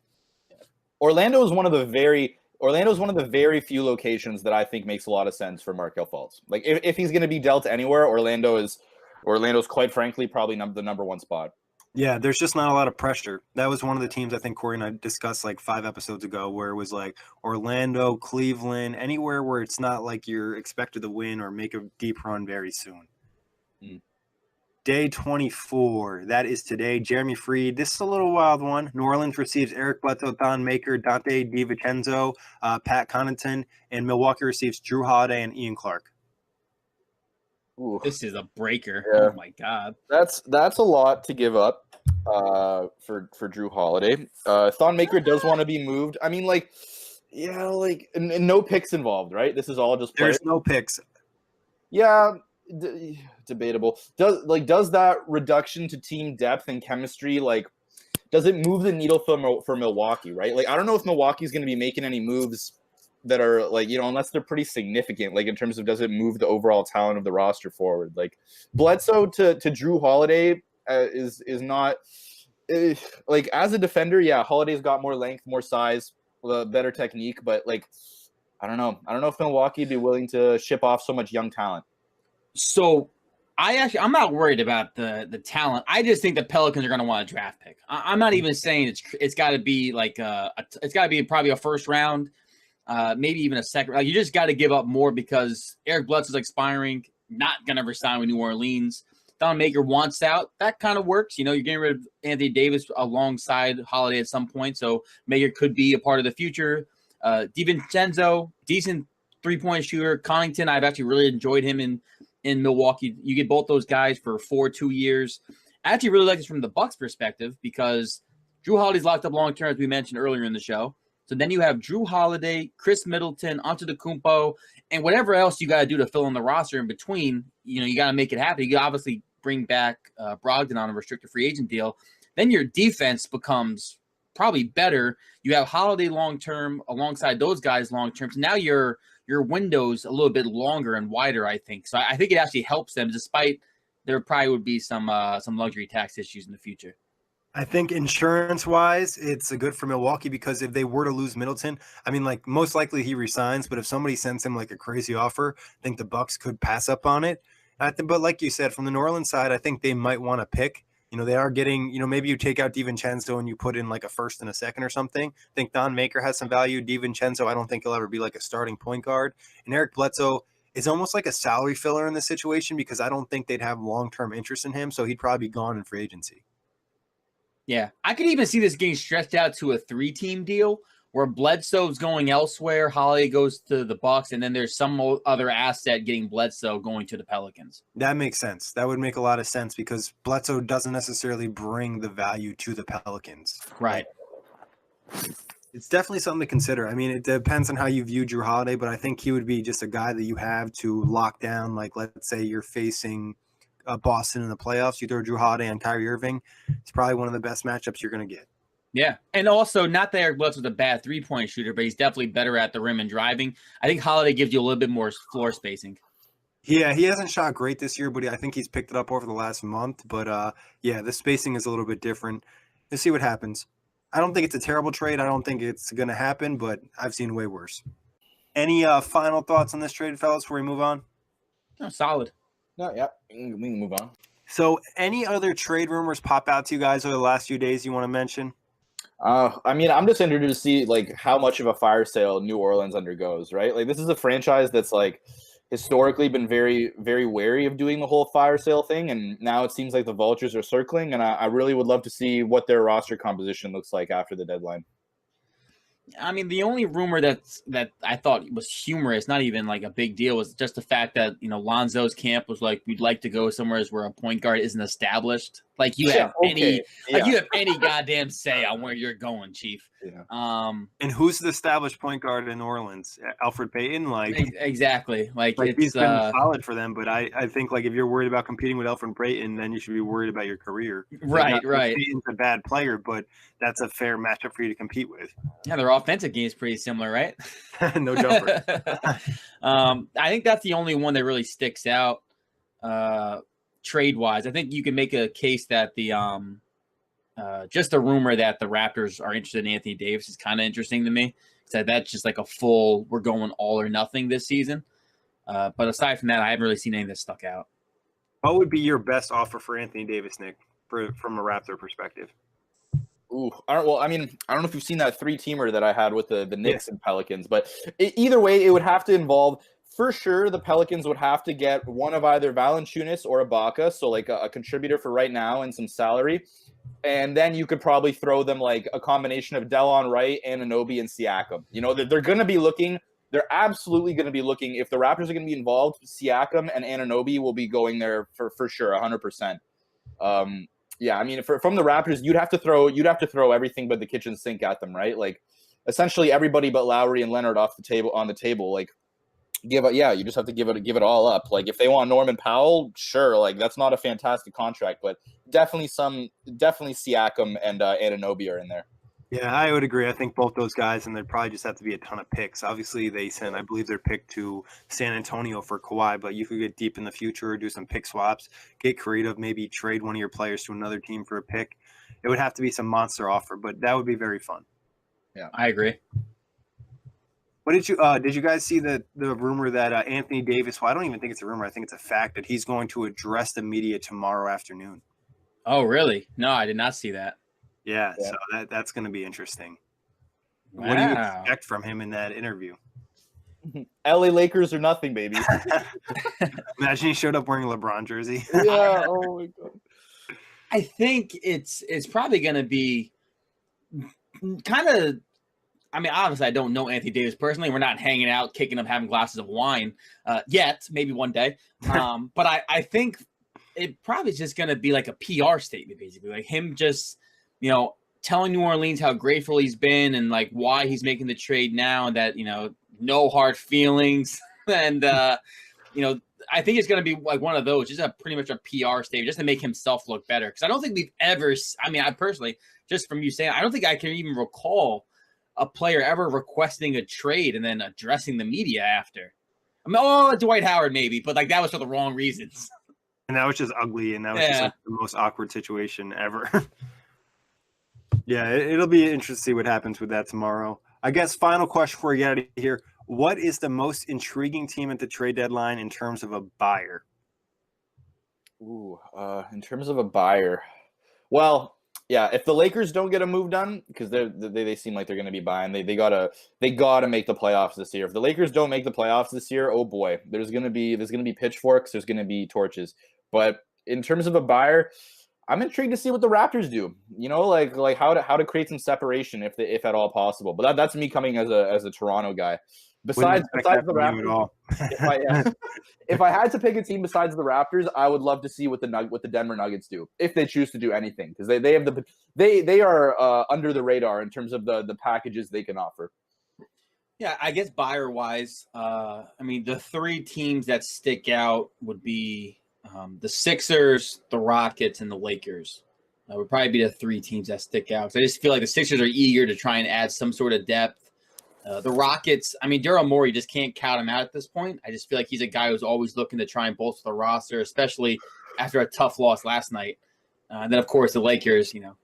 Speaker 2: Orlando is one of the very few locations that I think makes a lot of sense for Markelle Fultz. Like, if he's going to be dealt anywhere, Orlando's quite frankly probably the number one spot.
Speaker 1: Yeah, there's just not a lot of pressure. That was one of the teams I think Kory and I discussed like 5 episodes ago, where it was like Orlando, Cleveland, anywhere where it's not like you're expected to win or make a deep run very soon. Day 24, that is today. Jeremy Freed, this is a little wild one. New Orleans receives Eric Bledsoe, Thon Maker, Dante DiVincenzo, Pat Connaughton, and Milwaukee receives Drew Holiday and Ian Clark.
Speaker 3: Ooh. This is a breaker.
Speaker 2: Yeah.
Speaker 3: Oh my God.
Speaker 2: That's a lot to give up for Drew Holiday. Thon Maker does want to be moved. I mean, and no picks involved, right? This is all just players.
Speaker 1: There's no picks.
Speaker 2: Yeah. Debatable. Does that reduction to team depth and chemistry, does it move the needle for Milwaukee, right? I don't know if Milwaukee's going to be making any moves that are unless they're pretty significant, in terms of, does it move the overall talent of the roster forward? Bledsoe to Drew Holiday is not as a defender. Yeah, Holiday's got more length, more size, better technique, but I don't know if Milwaukee would be willing to ship off so much young talent.
Speaker 3: So I'm not worried about the talent. I just think the Pelicans are going to want a draft pick. I'm not even saying it's got to be it's got to be probably a first round, maybe even a second. You just got to give up more because Eric Bledsoe's expiring, not going to resign with New Orleans. Thon Maker wants out. That kind of works. You're getting rid of Anthony Davis alongside Holiday at some point, so Maker could be a part of the future. DiVincenzo, decent three-point shooter. Connaughton, I've actually really enjoyed him in Milwaukee. You get both those guys for 2 years. I actually really like this from the Bucks perspective because Drew Holiday's locked up long term, as we mentioned earlier in the show. So then you have Drew Holiday, Chris Middleton, Antetokounmpo, and whatever else you got to do to fill in the roster in between. You got to make it happen. You got to obviously bring back Brogdon on a restricted free agent deal. Then your defense becomes probably better. You have Holiday long term alongside those guys long term. So now your window's a little bit longer and wider, I think. So I think it actually helps them, despite there probably would be some luxury tax issues in the future.
Speaker 1: I think insurance-wise, it's good for Milwaukee because if they were to lose Middleton, I mean, most likely he resigns, but if somebody sends him a crazy offer, I think the Bucks could pass up on it. But like you said, from the New Orleans side, I think they might want to pick. They are getting, maybe you take out DiVincenzo and you put in a first and a second or something. I think Thon Maker has some value. DiVincenzo, I don't think he'll ever be a starting point guard. And Eric Bledsoe is almost like a salary filler in this situation because I don't think they'd have long-term interest in him. So he'd probably be gone in free agency.
Speaker 3: Yeah, I could even see this getting stretched out to a 3-team deal where Bledsoe's going elsewhere, Holiday goes to the Bucks, and then there's some other asset getting Bledsoe going to the Pelicans.
Speaker 1: That makes sense. That would make a lot of sense because Bledsoe doesn't necessarily bring the value to the Pelicans.
Speaker 3: Right.
Speaker 1: It's definitely something to consider. I mean, it depends on how you view Drew Holiday, but I think he would be just a guy that you have to lock down. Like, let's say you're facing Boston in the playoffs, you throw Drew Holiday on Kyrie Irving. It's probably one of the best matchups you're going to get.
Speaker 3: Yeah, and also not that Eric Bledsoe's a bad 3-point shooter, but he's definitely better at the rim and driving. I think Holiday gives you a little bit more floor spacing.
Speaker 1: Yeah, he hasn't shot great this year, but I think he's picked it up over the last month. But yeah, the spacing is a little bit different. Let's see what happens. I don't think it's a terrible trade. I don't think it's going to happen, but I've seen way worse. Any final thoughts on this trade, fellas, before we move on?
Speaker 3: Oh, solid.
Speaker 2: No, yeah, we can move on.
Speaker 1: So any other trade rumors pop out to you guys over the last few days you want to mention?
Speaker 2: I mean, I'm just interested to see like how much of a fire sale New Orleans undergoes, right? Like this is a franchise that's like historically been very, very wary of doing the whole fire sale thing, and now it seems like the vultures are circling, and I really would love to see what their roster composition looks like after the deadline.
Speaker 3: I mean, the only rumor that I thought was humorous, not even like a big deal, was just the fact that, you know, Lonzo's camp was like, we'd like to go somewhere where a point guard isn't established. Like you have you have any goddamn say on where you're going, Chief.
Speaker 2: Yeah.
Speaker 1: And who's the established point guard in New Orleans? Alfred Payton?
Speaker 3: Exactly. Like it's
Speaker 1: he's been solid for them, but I think like if you're worried about competing with Alfred Payton, then you should be worried about your career.
Speaker 3: Right.
Speaker 1: Payton's a bad player, but that's a fair matchup for you to compete with.
Speaker 3: Yeah, their offensive game is pretty similar, right?
Speaker 1: No jumper.
Speaker 3: I think that's the only one that really sticks out trade-wise. I think you can make a case that the just a rumor that the Raptors are interested in Anthony Davis is kind of interesting to me. So that's just like a full, we're going all or nothing this season. But aside from that, I haven't really seen anything that stuck out.
Speaker 1: What would be your best offer for Anthony Davis, Nick, from a Raptor perspective?
Speaker 2: Ooh, I don't know if you've seen that 3-teamer that I had with the Knicks and Pelicans, but either way, it would have to involve, for sure, the Pelicans would have to get one of either Valanciunas or Ibaka, so like a contributor for right now and some salary. And then you could probably throw them like a combination of Delon Wright, Anunoby, and Siakam. You know, they're going to be looking. They're absolutely going to be looking. If the Raptors are going to be involved, Siakam and Anunoby will be going there for sure, 100%. Yeah, I mean, from the Raptors, you'd have to throw everything but the kitchen sink at them, right? Like, essentially everybody but Lowry and Leonard on the table. Like, you just have to give it all up. Like, if they want Norman Powell, sure, like that's not a fantastic contract, but definitely Siakam and Anunoby are in there.
Speaker 1: Yeah, I would agree. I think both those guys, and there'd probably just have to be a ton of picks. Obviously, they sent, I believe, their pick to San Antonio for Kawhi, but you could get deep in the future, do some pick swaps, get creative, maybe trade one of your players to another team for a pick. It would have to be some monster offer, but that would be very fun.
Speaker 3: Yeah, I agree.
Speaker 1: What did you guys see the rumor that Anthony Davis? Well, I don't even think it's a rumor. I think it's a fact that he's going to address the media tomorrow afternoon.
Speaker 3: Oh, really? No, I did not see that.
Speaker 1: Yeah. So that's going to be interesting.
Speaker 3: Wow.
Speaker 1: What do you expect from him in that interview?
Speaker 2: LA Lakers or nothing, baby.
Speaker 1: Imagine he showed up wearing a LeBron jersey.
Speaker 2: Yeah. Oh my god.
Speaker 3: I think it's probably going to be kind of. I mean, obviously, I don't know Anthony Davis personally. We're not hanging out, kicking up, having glasses of wine yet. Maybe one day. But I think it probably is just going to be like a PR statement, basically, like him just, you know, telling New Orleans how grateful he's been and like why he's making the trade now, and that, you know, no hard feelings. And, you know, I think it's going to be like one of those, just pretty much a PR statement just to make himself look better. Because I don't think we've ever, I mean, I personally, just from you saying, I don't think I can even recall a player ever requesting a trade and then addressing the media after. I mean, Dwight Howard maybe, but like that was for the wrong reasons.
Speaker 1: And that was just ugly, and that was just like the most awkward situation ever. Yeah, it'll be interesting to see what happens with that tomorrow. I guess final question before we get out of here. What is the most intriguing team at the trade deadline in terms of a buyer?
Speaker 2: Ooh, in terms of a buyer. Well, yeah, if the Lakers don't get a move done, because they seem like they're going to be buying, they gotta make the playoffs this year. If the Lakers don't make the playoffs this year, oh boy, there's gonna be pitchforks, there's gonna be torches. But in terms of a buyer, I'm intrigued to see what the Raptors do. You know, like how to create some separation if at all possible. But that's me coming as a Toronto guy. Besides the Raptors, if I had to pick a team besides the Raptors, I would love to see what the Denver Nuggets do if they choose to do anything, because they are under the radar in terms of the packages they can offer.
Speaker 3: Yeah, I guess buyer wise, I mean the three teams that stick out would be the Sixers, the Rockets, and the Lakers. Would probably be the three teams that stick out. So I just feel like the Sixers are eager to try and add some sort of depth. The Rockets, I mean, Daryl Morey just can't count him out at this point. I just feel like he's a guy who's always looking to try and bolster the roster, especially after a tough loss last night. And then, of course, the Lakers, you know.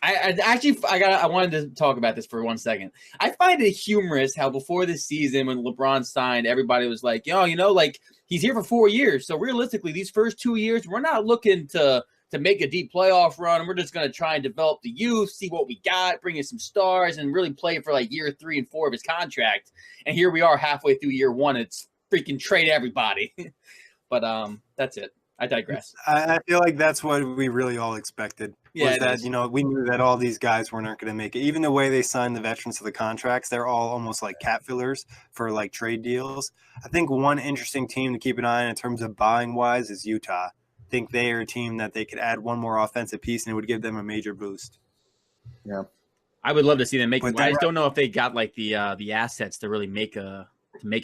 Speaker 3: I wanted to talk about this for 1 second. I find it humorous how before this season, when LeBron signed, everybody was like, like he's here for 4 years. So realistically, these first 2 years, we're not looking to make a deep playoff run. We're just going to try and develop the youth, see what we got, bring in some stars, and really play for like year 3 and 4 of his contract. And here we are halfway through year 1. It's freaking trade everybody. But that's it. I digress.
Speaker 1: I feel like that's what we really all expected.
Speaker 3: Yeah,
Speaker 1: that, we knew that all these guys weren't going to make it. Even the way they signed the veterans to the contracts, they're all almost like cap fillers for like trade deals. I think one interesting team to keep an eye on in terms of buying wise is Utah. I think they are a team that they could add one more offensive piece and it would give them a major boost.
Speaker 2: Yeah.
Speaker 3: I would love to see them make it. I just don't know if they got like the assets to really make a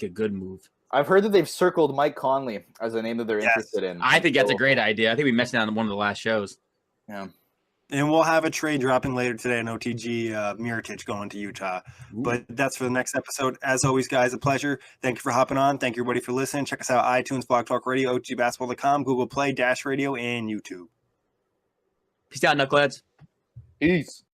Speaker 3: good move.
Speaker 2: I've heard that they've circled Mike Conley as a name that they're interested in.
Speaker 3: I think that's a great idea. I think we mentioned that on one of the last shows.
Speaker 2: Yeah.
Speaker 1: And we'll have a trade dropping later today on OTG, Mirotic going to Utah. Ooh. But that's for the next episode. As always, guys, a pleasure. Thank you for hopping on. Thank you, everybody, for listening. Check us out, iTunes, Blog Talk Radio, OTGBasketball.com, Google Play, Dash Radio, and YouTube.
Speaker 3: Peace out, Knuckleheads.
Speaker 2: Peace.